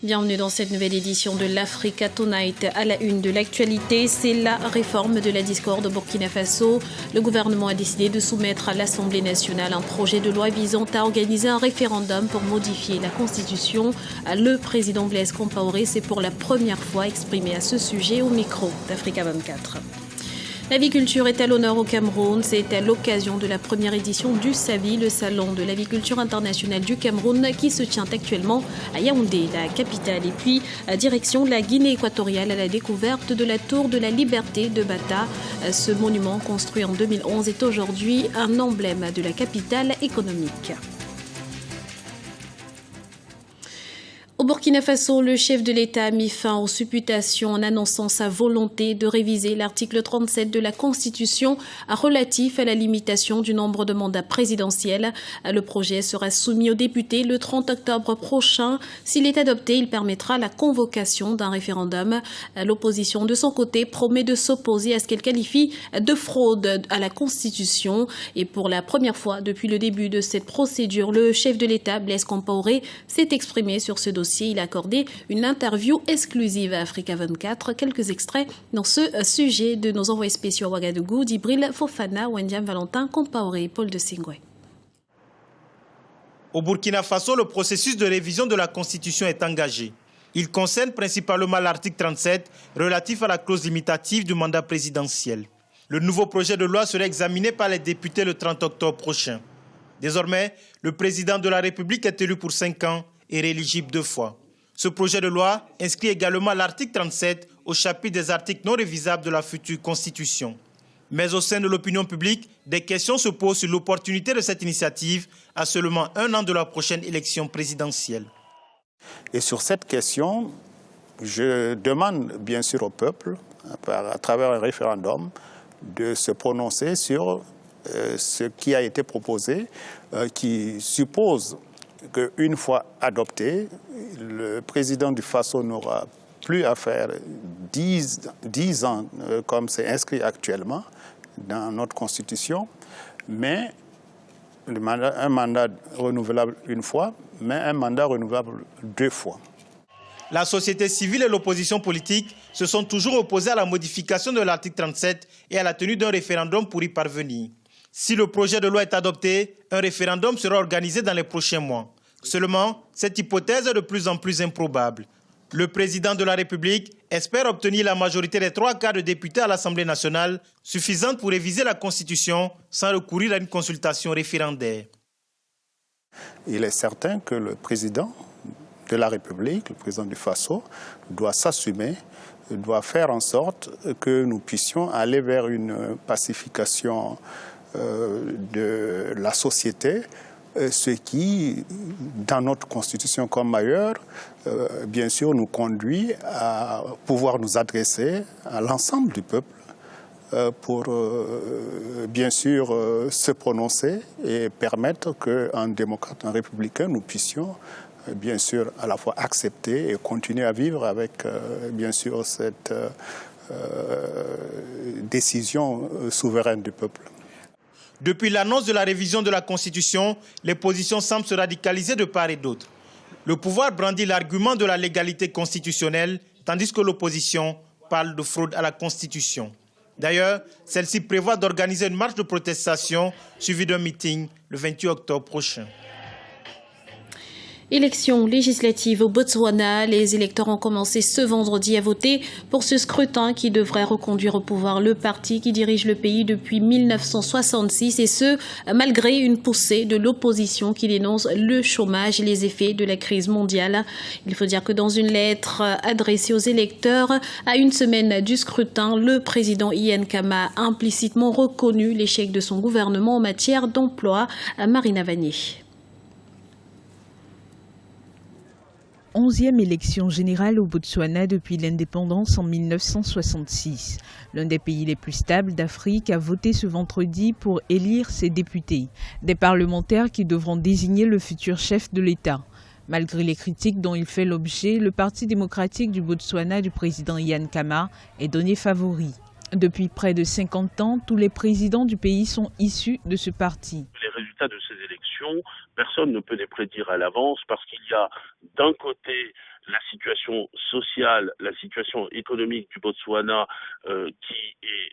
Bienvenue dans cette nouvelle édition de l'Africa Tonight. À la une de l'actualité, c'est la réforme de la discorde au Burkina Faso. Le gouvernement a décidé de soumettre à l'Assemblée nationale un projet de loi visant à organiser un référendum pour modifier la Constitution. Le président Blaise Compaoré s'est pour la première fois exprimé à ce sujet au micro d'Africa 24. L'aviculture est à l'honneur au Cameroun. C'est à l'occasion de la première édition du SAVI, le salon de l'aviculture internationale du Cameroun, qui se tient actuellement à Yaoundé, la capitale. Et puis, direction la Guinée équatoriale à la découverte de la tour de la liberté de Bata. Ce monument, construit en 2011, est aujourd'hui un emblème de la capitale économique. Au Burkina Faso, le chef de l'État a mis fin aux supputations en annonçant sa volonté de réviser l'article 37 de la Constitution relatif à la limitation du nombre de mandats présidentiels. Le projet sera soumis aux députés le 30 octobre prochain. S'il est adopté, il permettra la convocation d'un référendum. L'opposition, de son côté, promet de s'opposer à ce qu'elle qualifie de fraude à la Constitution. Et pour la première fois depuis le début de cette procédure, le chef de l'État, Blaise Compaoré, s'est exprimé sur ce dossier. Il a accordé une interview exclusive à Africa 24. Quelques extraits dans ce sujet de nos envoyés spéciaux à Ouagadougou, Djibril Fofana, Wendiam Valentin, Compaoré et Paul de Singwe. Au Burkina Faso, le processus de révision de la Constitution est engagé. Il concerne principalement l'article 37 relatif à la clause limitative du mandat présidentiel. Le nouveau projet de loi sera examiné par les députés le 30 octobre prochain. Désormais, le président de la République est élu pour 5 ans et rééligible 2 fois. Ce projet de loi inscrit également l'article 37 au chapitre des articles non révisables de la future Constitution. Mais au sein de l'opinion publique, des questions se posent sur l'opportunité de cette initiative à seulement 1 an de la prochaine élection présidentielle. Et sur cette question, je demande bien sûr au peuple, à travers un référendum, de se prononcer sur ce qui a été proposé, qui suppose qu'une fois adopté, le président du Faso n'aura plus à faire 10 ans comme c'est inscrit actuellement dans notre Constitution, mais un mandat renouvelable 1 fois, mais un mandat renouvelable 2 fois. La société civile et l'opposition politique se sont toujours opposés à la modification de l'article 37 et à la tenue d'un référendum pour y parvenir. Si le projet de loi est adopté, un référendum sera organisé dans les prochains mois. Seulement, cette hypothèse est de plus en plus improbable. Le président de la République espère obtenir la majorité des 3/4 de députés à l'Assemblée nationale, suffisante pour réviser la Constitution sans recourir à une consultation référendaire. Il est certain que le président de la République, le président du Faso, doit s'assumer, doit faire en sorte que nous puissions aller vers une pacification de la société, ce qui, dans notre Constitution comme ailleurs, bien sûr, nous conduit à pouvoir nous adresser à l'ensemble du peuple pour, bien sûr, se prononcer et permettre qu'en démocrate, en républicain, nous puissions, bien sûr, à la fois accepter et continuer à vivre avec, bien sûr, cette décision souveraine du peuple. Depuis l'annonce de la révision de la Constitution, les positions semblent se radicaliser de part et d'autre. Le pouvoir brandit l'argument de la légalité constitutionnelle, tandis que l'opposition parle de fraude à la Constitution. D'ailleurs, celle-ci prévoit d'organiser une marche de protestation suivie d'un meeting le 28 octobre prochain. Élections législatives au Botswana, les électeurs ont commencé ce vendredi à voter pour ce scrutin qui devrait reconduire au pouvoir le parti qui dirige le pays depuis 1966 et ce, malgré une poussée de l'opposition qui dénonce le chômage et les effets de la crise mondiale. Il faut dire que dans une lettre adressée aux électeurs à 1 semaine du scrutin, le président Ian Khama a implicitement reconnu l'échec de son gouvernement en matière d'emploi. Marina Vanier. 11e élection générale au Botswana depuis l'indépendance en 1966. L'un des pays les plus stables d'Afrique a voté ce vendredi pour élire ses députés, des parlementaires qui devront désigner le futur chef de l'État. Malgré les critiques dont il fait l'objet, le Parti démocratique du Botswana du président Ian Khama est donné favori. Depuis près de 50 ans, tous les présidents du pays sont issus de ce parti. Les résultats résultats de ces élections, personne ne peut les prédire à l'avance parce qu'il y a d'un côté la situation sociale, la situation économique du Botswana qui est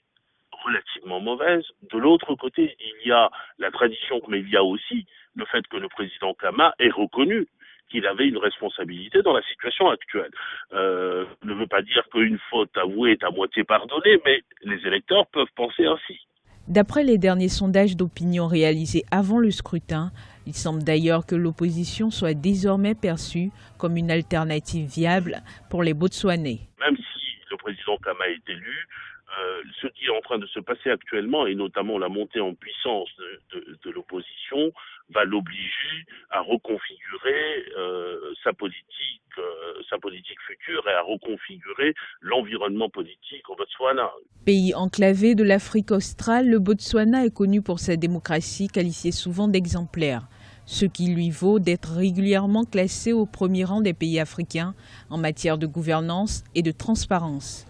relativement mauvaise. De l'autre côté, il y a la tradition, mais il y a aussi le fait que le président Khama est reconnu qu'il avait une responsabilité dans la situation actuelle. Ne veut pas dire qu'une faute avouée est à moitié pardonnée, mais les électeurs peuvent penser ainsi. D'après les derniers sondages d'opinion réalisés avant le scrutin, il semble d'ailleurs que l'opposition soit désormais perçue comme une alternative viable pour les Botswanais. Même si le président Khama est élu, ce qui est en train de se passer actuellement, et notamment la montée en puissance de l'opposition, va l'obliger à reconfigurer sa politique future et à reconfigurer l'environnement politique au Botswana. Pays enclavé de l'Afrique australe, le Botswana est connu pour sa démocratie qualifiée souvent d'exemplaire, ce qui lui vaut d'être régulièrement classé au premier rang des pays africains en matière de gouvernance et de transparence.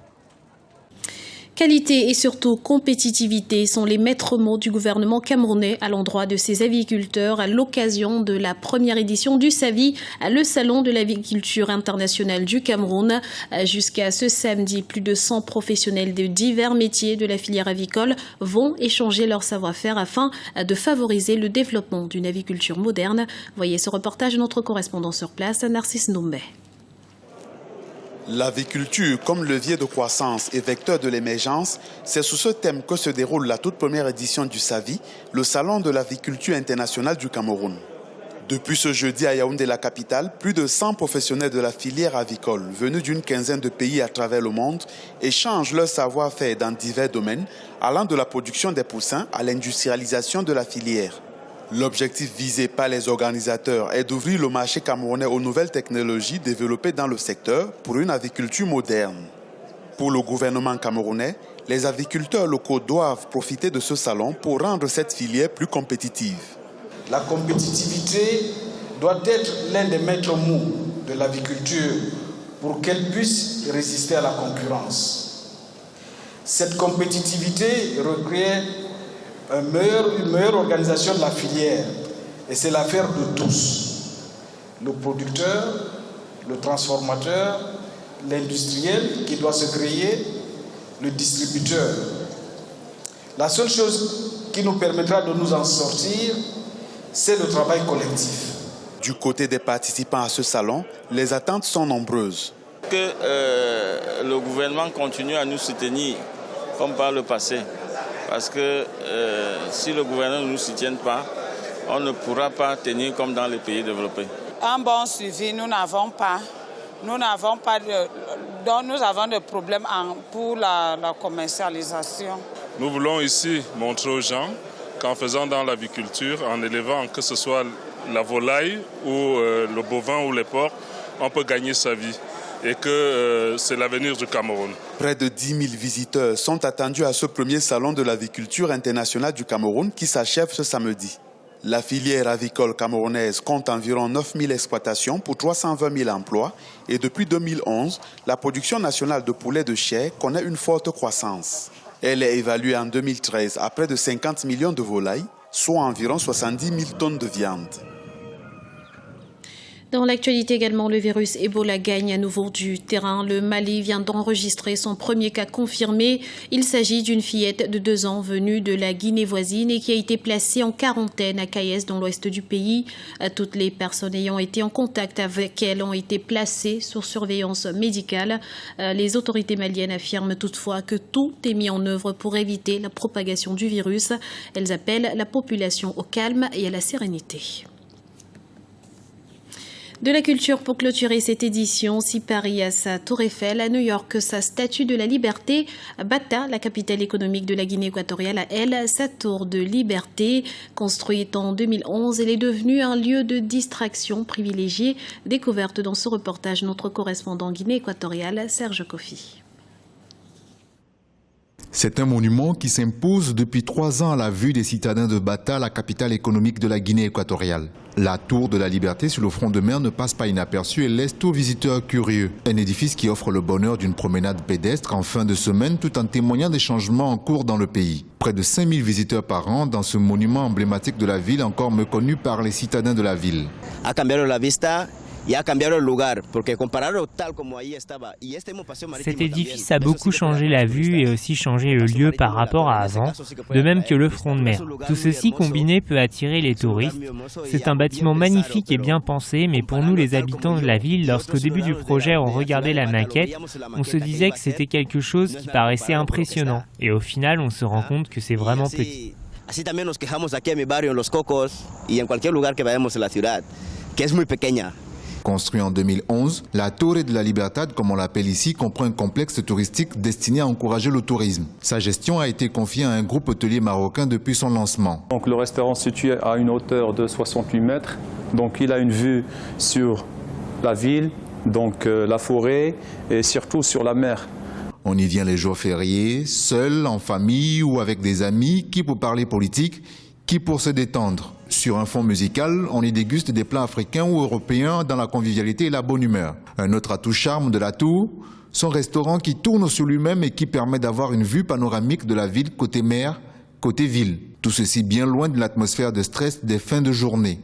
Qualité et surtout compétitivité sont les maîtres mots du gouvernement camerounais à l'endroit de ses aviculteurs à l'occasion de la première édition du SAVI, le Salon de l'aviculture internationale du Cameroun. Jusqu'à ce samedi, plus de 100 professionnels de divers métiers de la filière avicole vont échanger leur savoir-faire afin de favoriser le développement d'une aviculture moderne. Voyez ce reportage de notre correspondant sur place, Narcisse Ndombe. L'aviculture comme levier de croissance et vecteur de l'émergence, c'est sous ce thème que se déroule la toute première édition du SAVI, le Salon de l'aviculture internationale du Cameroun. Depuis ce jeudi à Yaoundé, la capitale, plus de 100 professionnels de la filière avicole venus d'une quinzaine de pays à travers le monde échangent leur savoir-faire dans divers domaines, allant de la production des poussins à l'industrialisation de la filière. L'objectif visé par les organisateurs est d'ouvrir le marché camerounais aux nouvelles technologies développées dans le secteur pour une aviculture moderne. Pour le gouvernement camerounais, les aviculteurs locaux doivent profiter de ce salon pour rendre cette filière plus compétitive. La compétitivité doit être l'un des maîtres mots de l'aviculture pour qu'elle puisse résister à la concurrence. Cette compétitivité requiert une meilleure organisation de la filière et c'est l'affaire de tous. Le producteur, le transformateur, l'industriel qui doit se créer, le distributeur. La seule chose qui nous permettra de nous en sortir, c'est le travail collectif. Du côté des participants à ce salon, les attentes sont nombreuses. Que le gouvernement continue à nous soutenir comme par le passé. Parce que si le gouvernement ne nous soutient pas, on ne pourra pas tenir comme dans les pays développés. Un bon suivi, nous avons des problèmes pour la commercialisation. Nous voulons ici montrer aux gens qu'en faisant dans l'aviculture, en élevant que ce soit la volaille ou le bovin ou les porcs, on peut gagner sa vie. Et que c'est l'avenir du Cameroun. Près de 10 000 visiteurs sont attendus à ce premier salon de l'aviculture internationale du Cameroun qui s'achève ce samedi. La filière avicole camerounaise compte environ 9 000 exploitations pour 320 000 emplois et depuis 2011, la production nationale de poulet de chair connaît une forte croissance. Elle est évaluée en 2013 à près de 50 millions de volailles, soit environ 70 000 tonnes de viande. Dans l'actualité également, le virus Ebola gagne à nouveau du terrain. Le Mali vient d'enregistrer son premier cas confirmé. Il s'agit d'une fillette de 2 ans venue de la Guinée voisine et qui a été placée en quarantaine à Kayes dans l'ouest du pays. Toutes les personnes ayant été en contact avec elle ont été placées sous surveillance médicale. Les autorités maliennes affirment toutefois que tout est mis en œuvre pour éviter la propagation du virus. Elles appellent la population au calme et à la sérénité. De la culture pour clôturer cette édition, si Paris a sa tour Eiffel, à New York sa statue de la liberté, Bata, la capitale économique de la Guinée équatoriale, a elle sa tour de liberté. Construite en 2011, elle est devenue un lieu de distraction privilégié, découverte dans ce reportage notre correspondant Guinée équatoriale, Serge Kofi. C'est un monument qui s'impose depuis 3 ans à la vue des citadins de Bata, la capitale économique de la Guinée équatoriale. La tour de la Liberté sur le front de mer ne passe pas inaperçue et laisse tout visiteur curieux. Un édifice qui offre le bonheur d'une promenade pédestre en fin de semaine tout en témoignant des changements en cours dans le pays. Près de 5000 visiteurs par an dans ce monument emblématique de la ville encore méconnu par les citadins de la ville. Cet édifice a beaucoup changé la vue et aussi changé le lieu par rapport à avant, de même que le front de mer. Tout ceci combiné peut attirer les touristes. C'est un bâtiment magnifique et bien pensé, mais pour nous les habitants de la ville, lorsqu'au début du projet on regardait la maquette, on se disait que c'était quelque chose qui paraissait impressionnant. Et au final, on se rend compte que c'est vraiment petit. Así también nos quejamos aquí en mi barrio, en Los Cocos, y en cualquier lugar que vayamos en la ciudad, que es muy pequeña. Construit en 2011, la Torre de la Libertad, comme on l'appelle ici, comprend un complexe touristique destiné à encourager le tourisme. Sa gestion a été confiée à un groupe hôtelier marocain depuis son lancement. Donc, le restaurant se situe à une hauteur de 68 mètres. Donc, il a une vue sur la ville, donc la forêt et surtout sur la mer. On y vient les jours fériés, seul, en famille ou avec des amis, qui pour parler politique, qui pour se détendre. Sur un fond musical, on y déguste des plats africains ou européens dans la convivialité et la bonne humeur. Un autre atout charme de la tour, son restaurant qui tourne sur lui-même et qui permet d'avoir une vue panoramique de la ville côté mer, côté ville. Tout ceci bien loin de l'atmosphère de stress des fins de journée.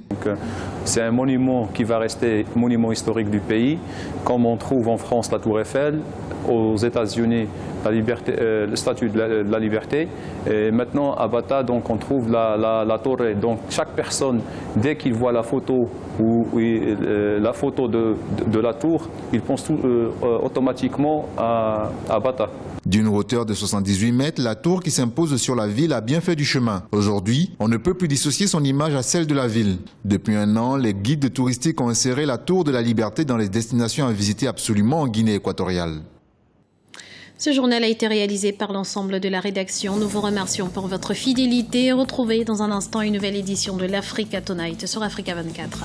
C'est un monument qui va rester monument historique du pays, comme on trouve en France la Tour Eiffel, aux États-Unis le statue de la liberté, et maintenant à Bata donc on trouve la Torre. Donc chaque personne, dès qu'il voit la photo ou la photo de la tour, il pense automatiquement à Bata. D'une hauteur de 78 mètres, la tour qui s'impose sur la ville a bien fait du chemin. Aujourd'hui, on ne peut plus dissocier son image à celle de la ville. Depuis un an, les guides touristiques ont inséré la Tour de la Liberté dans les destinations à visiter absolument en Guinée équatoriale. Ce journal a été réalisé par l'ensemble de la rédaction. Nous vous remercions pour votre fidélité. Retrouvez dans un instant une nouvelle édition de l'Africa Tonight sur Africa 24.